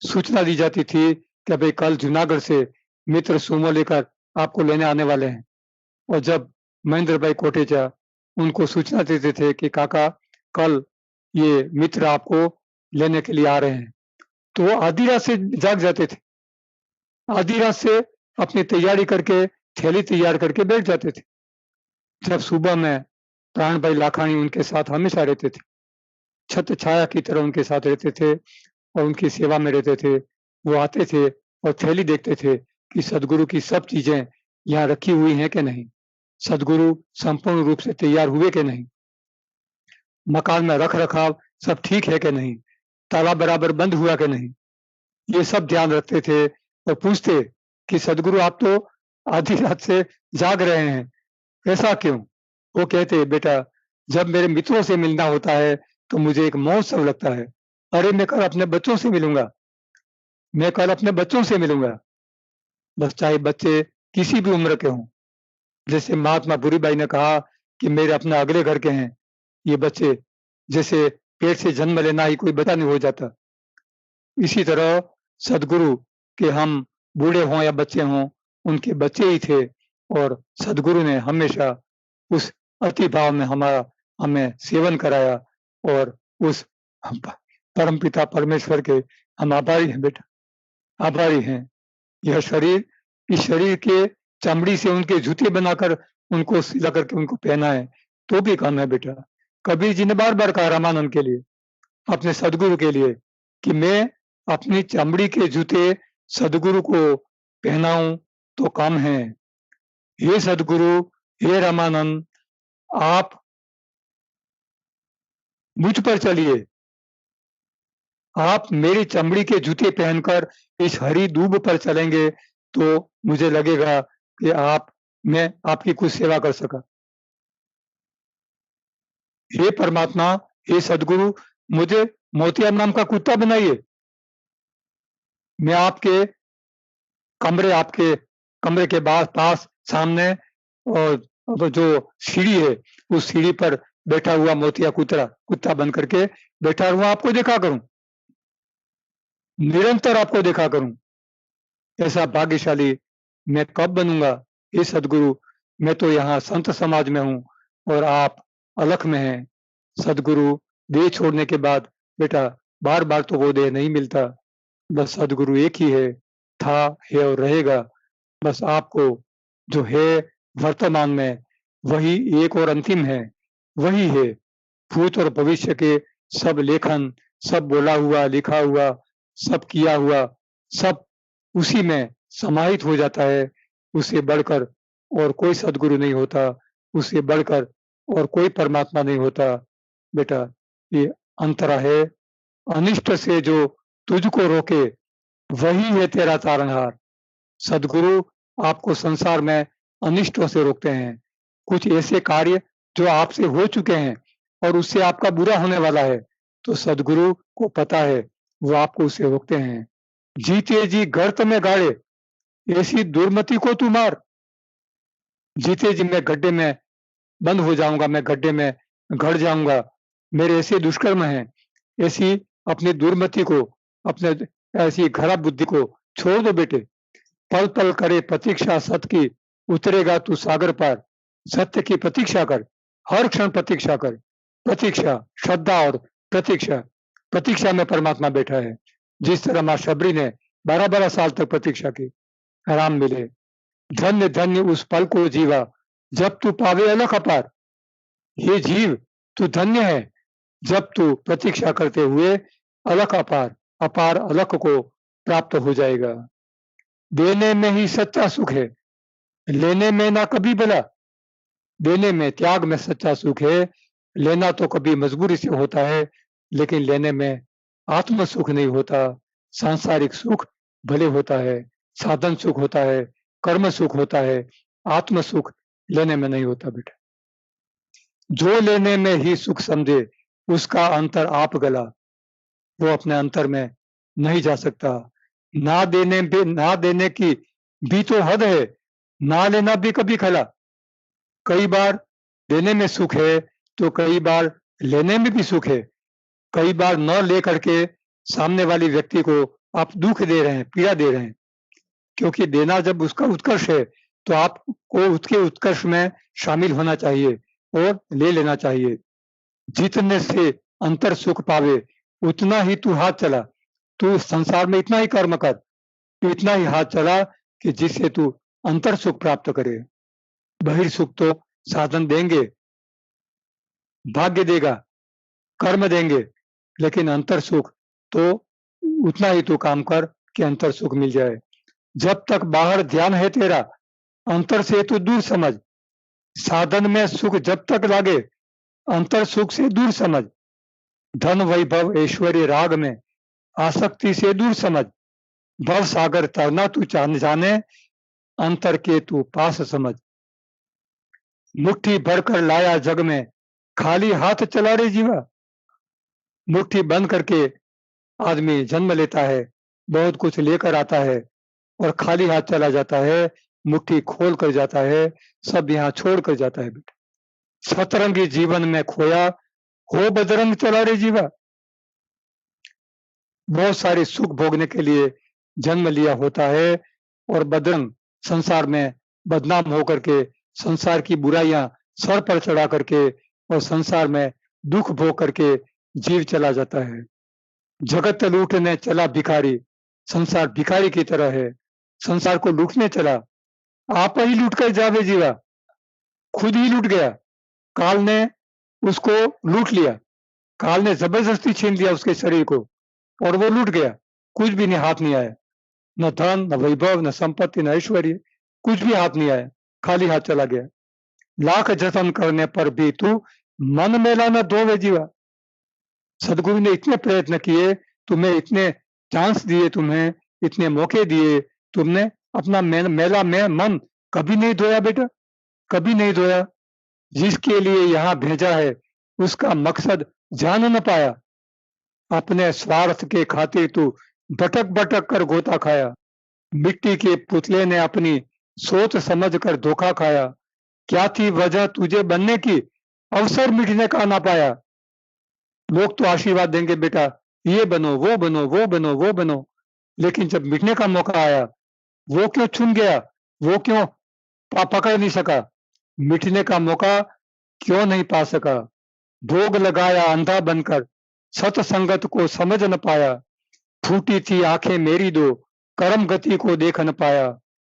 सूचना दी जाती थी कि भाई कल जूनागढ़ से मित्र सुमो लेकर आपको लेने आने वाले हैं, और जब महेंद्र भाई कोटेचा उनको सूचना देते थे कि काका कल ये मित्र आपको लेने के लिए आ रहे हैं, तो वो आधी रात से जाग जाते थे, आधी रात से अपनी तैयारी करके थैली तैयार करके बैठ जाते थे। जब सुबह में प्राणभाई लाखानी उनके साथ हमेशा रहते थे, छत्र छाया की तरह उनके साथ रहते थे और उनकी सेवा में रहते थे। वो आते थे और थैली देखते थे कि सदगुरु की सब चीजें यहाँ रखी हुई हैं कि नहीं, सदगुरु संपूर्ण रूप से तैयार हुए कि नहीं, मकान में रख रखाव सब ठीक है कि नहीं, ताला बराबर बंद हुआ कि नहीं, ये सब ध्यान रखते थे और पूछते कि सदगुरु आप तो आधी रात से जाग रहे हैं, ऐसा क्यों? वो कहते बेटा जब मेरे मित्रों से मिलना होता है तो मुझे एक महोत्सव लगता है। अरे मैं कल अपने बच्चों से मिलूंगा, मैं कल अपने बच्चों से मिलूंगा। बस चाहे बच्चे किसी भी उम्र के हों, जैसे महात्मा बुरीबाई ने कहा कि मेरे अपने अगले घर के हैं ये बच्चे, जैसे पेट से जन्म लेना ही कोई बच्चा नहीं हो जाता, इसी तरह सदगुरु के हम बूढ़े हों या बच्चे हों, उनके बच्चे ही थे और सदगुरु ने हमेशा उस अति भाव में हमें सेवन कराया और उस परमपिता परमेश्वर के हम आभारी हैं बेटा, आभारी हैं। यह शरीर, इस शरीर के चमड़ी से उनके जूते बनाकर उनको सिला करके उनको पहनाए तो भी कम है बेटा। कबीर जी ने बार-बार कहा रामानंद के लिए, अपने सदगुरु के लिए कि मैं अपनी चमड़ी के जूते सदगुरु को पहनाऊं तो कम है। हे सदगुरु, हे रामानंद, आप मुझ पर चलिए, आप मेरी चमड़ी के जूते पहनकर इस हरी दूब पर चलेंगे तो मुझे लगेगा कि मैं आपकी कुछ सेवा कर सका। हे परमात्मा, हे सदगुरु, मुझे मोतियार नाम का कुत्ता बनाइए। मैं आपके कमरे के पास सामने और जो सीढ़ी है उस सीढ़ी पर बैठा हुआ मोतिया कुत्ता बन करके बैठा हुआ आपको देखा करूं, निरंतर आपको देखा करूं। ऐसा भाग्यशाली मैं कब बनूंगा? हे सदगुरु, मैं तो यहाँ संत समाज में हूँ और आप अलख में हैं। सदगुरु, देह छोड़ने के बाद बेटा बार बार तो वो देह नहीं मिलता, बस सदगुरु एक ही है, था, है और रहेगा। बस आपको जो है वर्तमान में वही एक और अंतिम है, वही है। भूत और भविष्य के सब लेखन, सब बोला हुआ, लिखा हुआ, सब किया हुआ, सब उसी में समाहित हो जाता है। उससे बढ़कर और कोई सदगुरु नहीं होता, उससे बढ़कर और कोई परमात्मा नहीं होता। बेटा ये अंतरा है, अनिष्ट से जो तुझको रोके वही है तेरा तारणहार। सदगुरु आपको संसार में अनिष्टों से रोकते हैं। कुछ ऐसे कार्य जो आपसे हो चुके हैं और उससे आपका बुरा होने वाला है, तो सदगुरु को पता है, वो आपको उससे रोकते हैं। जीते जी गर्त में गाड़े, ऐसी दुर्मति को तू मार। जीते जी मैं गड्ढे में बंद हो जाऊंगा, मैं गड्ढे में गड़ जाऊंगा, मेरे ऐसे दुष्कर्म हैं, ऐसी अपनी दुर्मति को, अपने ऐसी खराब बुद्धि को छोड़ दो बेटे। पल पल करे प्रतीक्षा सत्य की, उतरेगा तू सागर पार। सत्य की प्रतीक्षा कर, हर क्षण प्रतीक्षा कर। प्रतीक्षा, श्रद्धा और प्रतीक्षा, प्रतीक्षा में परमात्मा बैठा है। जिस तरह माँ शबरी ने 12-12 साल तक प्रतीक्षा की, आराम मिले। धन्य धन्य उस पल को जीवा, जब तू पावे अलख अपार। ये जीव तू धन्य है, जब तू प्रतीक्षा करते हुए अलख अपार, अपार अलख को प्राप्त हो जाएगा। देने में ही सच्चा सुख है, लेने में ना कभी भला। देने में, त्याग में सच्चा सुख है, लेना तो कभी मजबूरी से होता है, लेकिन लेने में आत्म सुख नहीं होता। सांसारिक सुख भले होता है, साधन सुख होता है, कर्म सुख होता है, आत्म सुख लेने में नहीं होता बेटा। जो लेने में ही सुख समझे, उसका अंतर आप गला। वो अपने अंतर में नहीं जा सकता। ना देने की भी तो हद है, ना लेना भी कभी खला। कई बार देने में सुख है तो कई बार लेने में भी सुख है। कई बार न ले करके सामने वाले व्यक्ति को आप दुख दे रहे हैं, पीड़ा दे रहे हैं, क्योंकि देना जब उसका उत्कर्ष है तो आपको उसके उत्कर्ष में शामिल होना चाहिए और ले लेना चाहिए। जितने से अंतर सुख पावे उतना ही तू हाथ चला। तू संसार में इतना ही कर्म कर, इतना ही हाथ चला कि जिससे तू अंतर सुख प्राप्त करे। बहिर सुख तो साधन देंगे, भाग्य देगा, कर्म देंगे, लेकिन अंतर सुख तो उतना ही तू काम कर कि अंतर सुख मिल जाए। जब तक बाहर ध्यान है तेरा, अंतर से तू दूर समझ। साधन में सुख जब तक लागे, अंतर सुख से दूर समझ। धन वैभव ऐश्वर्य राग में आसक्ति से दूर समझ। भव सागर तरना तू जाने, अंतर के तू पास समझ। मुट्ठी भरकर लाया जग में, खाली हाथ चला रे जीवा। मुट्ठी बंद करके आदमी जन्म लेता है, बहुत कुछ लेकर आता है और खाली हाथ चला जाता है, मुट्ठी खोल कर जाता है, सब यहाँ छोड़ कर जाता है। बेटा सतरंगी जीवन में खोया, हो बदरंग चला रे जीवा। बहुत सारे सुख भोगने के लिए जन्म लिया होता है और बदरंग संसार में बदनाम होकर के, संसार की बुराइयां सर पर चढ़ा करके और संसार में दुख भोग करके जीव चला जाता है। जगत लूटने चला भिखारी, संसार भिखारी की तरह है, संसार को लूटने चला। आप ही लूट कर जावे जीवा, खुद ही लूट गया। काल ने उसको लूट लिया, काल ने जबरदस्ती छीन लिया उसके शरीर को और वो लूट गया। कुछ भी नहीं हाथ नहीं आया, न धन न वैभव न संपत्ति न ऐश्वर्य, कुछ भी हाथ नहीं आया, खाली हाथ चला गया। लाख जतन करने पर भी तू मन मेला न धोवे जीवा। सदगुरु ने इतने प्रयत्न किए, तुम्हें इतने चांस दिए, तुम्हें इतने मौके दिए, तुमने अपना मेला में मन कभी नहीं धोया बेटा, कभी नहीं धोया। जिसके लिए यहाँ भेजा है उसका मकसद जान न पाया। अपने स्वार्थ के खातिर तू भटक भटक कर गोता खाया। मिट्टी के पुतले ने अपनी सोच समझ कर धोखा खाया। क्या थी वजह तुझे बनने की, अवसर मिटने का ना पाया। लोग तो आशीर्वाद देंगे बेटा, ये बनो वो बनो वो बनो वो बनो, लेकिन जब मिटने का मौका आया, वो क्यों छून गया, वो क्यों पकड़ नहीं सका, मिटने का मौका क्यों नहीं पा सका। भोग लगाया अंधा बनकर, सत्संगत को समझ न पाया। फूटी थी आंखें मेरी दो, कर्म गति को देख न पाया।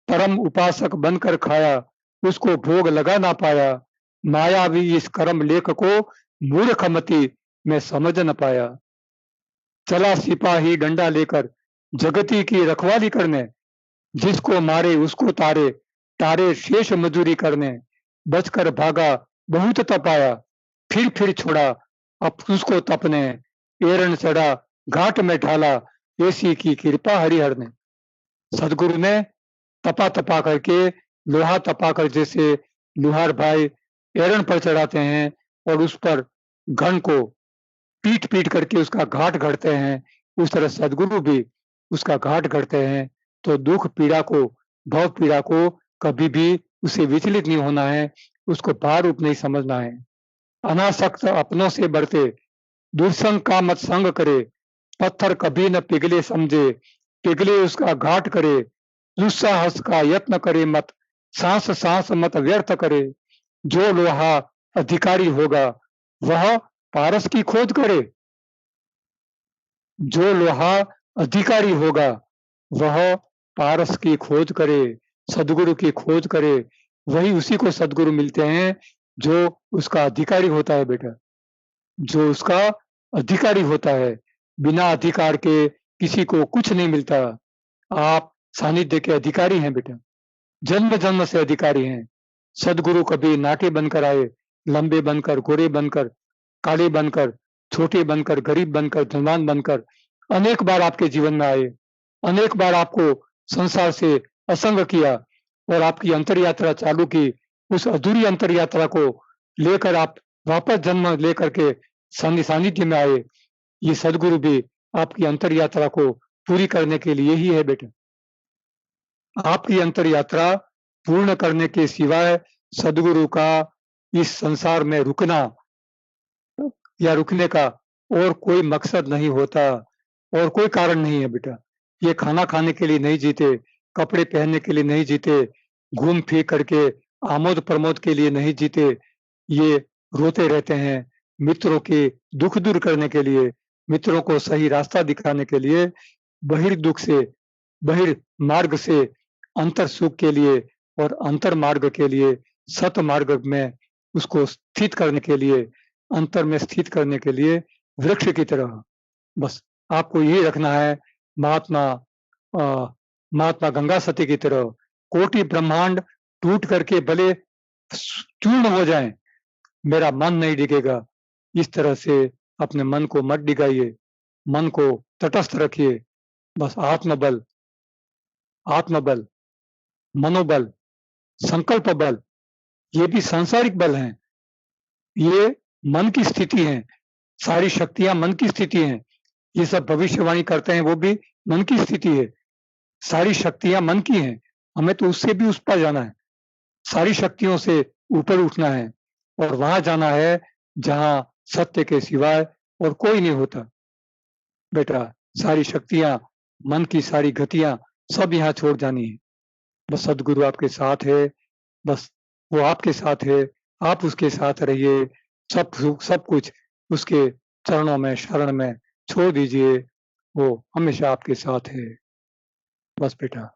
परम उपासक बनकर खाया, उसको भोग लगा ना पाया। मायावी इस कर्म लेख को मूर्खमति में समझ न पाया। चला सिपाही डंडा लेकर जगती की रखवाली करने, जिसको मारे उसको तारे, तारे शेष मजूरी करने। बचकर भागा बहुत तपाया, फिर छोड़ा अब उसको तपने। एरण चढ़ा घाट में ढाला, ऐसी की कृपा हरिहर ने। सदगुरु ने तपा तपा करके, लोहा तपा कर, जैसे लोहार भाई एरण पर चढ़ाते हैं और उस पर घन को पीट पीट करके उसका घाट घड़ते हैं, उस तरह सदगुरु भी उसका घाट घड़ते हैं। तो दुख पीड़ा को, भव पीड़ा को कभी भी उसे विचलित नहीं होना है, उसको भार रूप नहीं समझना है। अनासक्त अपनों से बढ़ते, दुर्संग का मत संग करे। पत्थर कभी न पिघले समझे, पिघले उसका घाट करे। दुस्साहस का यत्न करे मत, सांस सांस मत व्यर्थ करे। जो लोहा अधिकारी होगा वह पारस की खोज करे। जो लोहा अधिकारी होगा वह पारस की खोज करे, सदगुरु की खोज करे। वही उसी को सदगुरु मिलते हैं जो उसका अधिकारी होता है बेटा, जो उसका अधिकारी होता है। बिना अधिकार के किसी को कुछ नहीं मिलता। आप सानिध्य के अधिकारी हैं बेटा, जन्म जन्म से अधिकारी हैं। सदगुरु कभी नाटे बनकर आए, लंबे बनकर, गोरे बनकर, काले बनकर, छोटे बनकर, गरीब बनकर, धनवान बनकर, अनेक बार आपके जीवन में आए, अनेक बार आपको संसार से असंग किया और आपकी अंतर यात्रा चालू की। उस अधूरी अंतर यात्रा को लेकर आप वापस जन्म लेकर के सानिध्य में आए। ये सदगुरु भी आपकी अंतर यात्रा को पूरी करने के लिए ही है बेटा। आपकी अंतर यात्रा पूर्ण करने के सिवाय सदगुरु का इस संसार में रुकना या रुकने का और कोई मकसद नहीं होता, और कोई कारण नहीं है बेटा। ये खाना खाने के लिए नहीं जीते, कपड़े पहनने के लिए नहीं जीते, घूम फिर करके आमोद प्रमोद के लिए नहीं जीते। ये रोते रहते हैं मित्रों के दुख दूर करने के लिए, मित्रों को सही रास्ता दिखाने के लिए, बहिर्दुख से, बहिर्मार्ग से अंतर सुख के लिए और अंतर मार्ग के लिए, सत मार्ग में उसको स्थित करने के लिए, अंतर में स्थित करने के लिए वृक्ष की तरह बस आपको यही रखना है। महात्मा महात्मा गंगा सती की तरह कोटि ब्रह्मांड टूट करके भले चूर्ण हो जाएं, मेरा मन नहीं डिगेगा। इस तरह से अपने मन को मत डिगाइए, मन को तटस्थ रखिए। बस आत्मबल, आत्मबल, मनोबल, संकल्प बल, ये भी सांसारिक बल हैं। ये मन की स्थिति है, सारी शक्तियां मन की स्थिति हैं। ये सब भविष्यवाणी करते हैं, वो भी मन की स्थिति है। सारी शक्तियां मन की हैं, हमें तो उससे भी उस पर जाना है। सारी शक्तियों से ऊपर उठना है और वहां जाना है जहां सत्य के सिवाय और कोई नहीं होता। बेटा, सारी शक्तियां, मन की सारी गतियां सब यहाँ छोड़ जानी है। बस सदगुरु आपके साथ है, बस वो आपके साथ है, आप उसके साथ रहिए। सब कुछ उसके चरणों में, शरण में छोड़ दीजिए, वो हमेशा आपके साथ है। बस बेटा।